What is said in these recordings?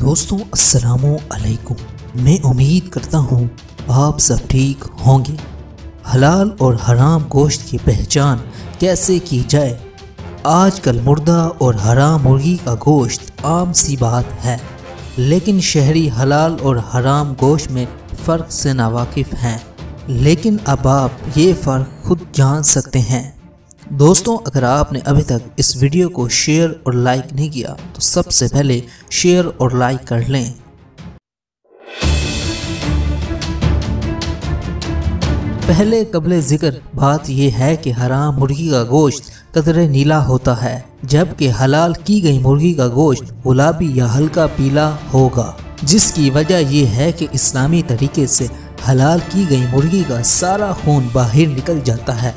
دوستوں السلام علیکم، میں امید کرتا ہوں آپ سب ٹھیک ہوں گے۔ حلال اور حرام گوشت کی پہچان کیسے کی جائے؟ آج کل مردہ اور حرام مرغی کا گوشت عام سی بات ہے، لیکن شہری حلال اور حرام گوشت میں فرق سے ناواقف ہیں۔ لیکن اب آپ یہ فرق خود جان سکتے ہیں۔ دوستوں، اگر آپ نے ابھی تک اس ویڈیو کو شیئر اور لائک نہیں کیا تو سب سے پہلے شیئر اور لائک کر لیں۔ پہلے قبل ذکر بات یہ ہے کہ حرام مرغی کا گوشت قدرے نیلا ہوتا ہے، جبکہ حلال کی گئی مرغی کا گوشت گلابی یا ہلکا پیلا ہوگا، جس کی وجہ یہ ہے کہ اسلامی طریقے سے حلال کی گئی مرغی کا سارا خون باہر نکل جاتا ہے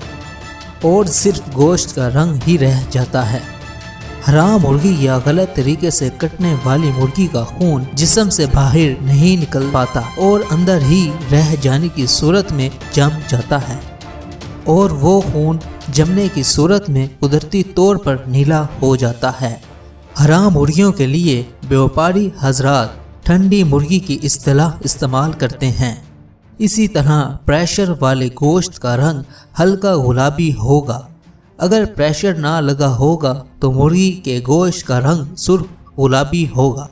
اور صرف گوشت کا رنگ ہی رہ جاتا ہے۔ حرام مرغی یا غلط طریقے سے کٹنے والی مرغی کا خون جسم سے باہر نہیں نکل پاتا اور اندر ہی رہ جانے کی صورت میں جم جاتا ہے، اور وہ خون جمنے کی صورت میں قدرتی طور پر نیلا ہو جاتا ہے۔ حرام مرغیوں کے لیے بیوپاری حضرات ٹھنڈی مرغی کی اصطلاح استعمال کرتے ہیں۔ اسی طرح پریشر والے گوشت کا رنگ ہلکا گلابی ہوگا۔ اگر پریشر نہ لگا ہوگا تو مرغی کے گوشت کا رنگ سرخ گلابی ہوگا۔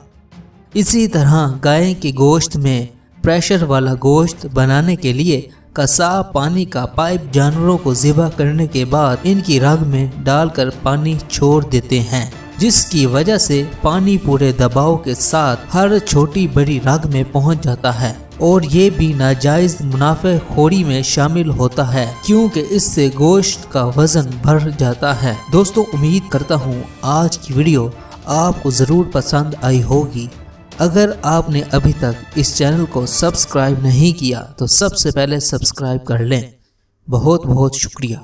اسی طرح گائے کے گوشت میں پریشر والا گوشت بنانے کے لیے قصاب پانی کا پائپ جانوروں کو ذبح کرنے کے بعد ان کی رگ میں ڈال کر پانی چھوڑ دیتے ہیں، جس کی وجہ سے پانی پورے دباؤ کے ساتھ ہر چھوٹی بڑی رگ میں پہنچ جاتا ہے، اور یہ بھی ناجائز منافع خوری میں شامل ہوتا ہے، کیونکہ اس سے گوشت کا وزن بڑھ جاتا ہے۔ دوستو، امید کرتا ہوں آج کی ویڈیو آپ کو ضرور پسند آئی ہوگی۔ اگر آپ نے ابھی تک اس چینل کو سبسکرائب نہیں کیا تو سب سے پہلے سبسکرائب کر لیں۔ بہت بہت شکریہ۔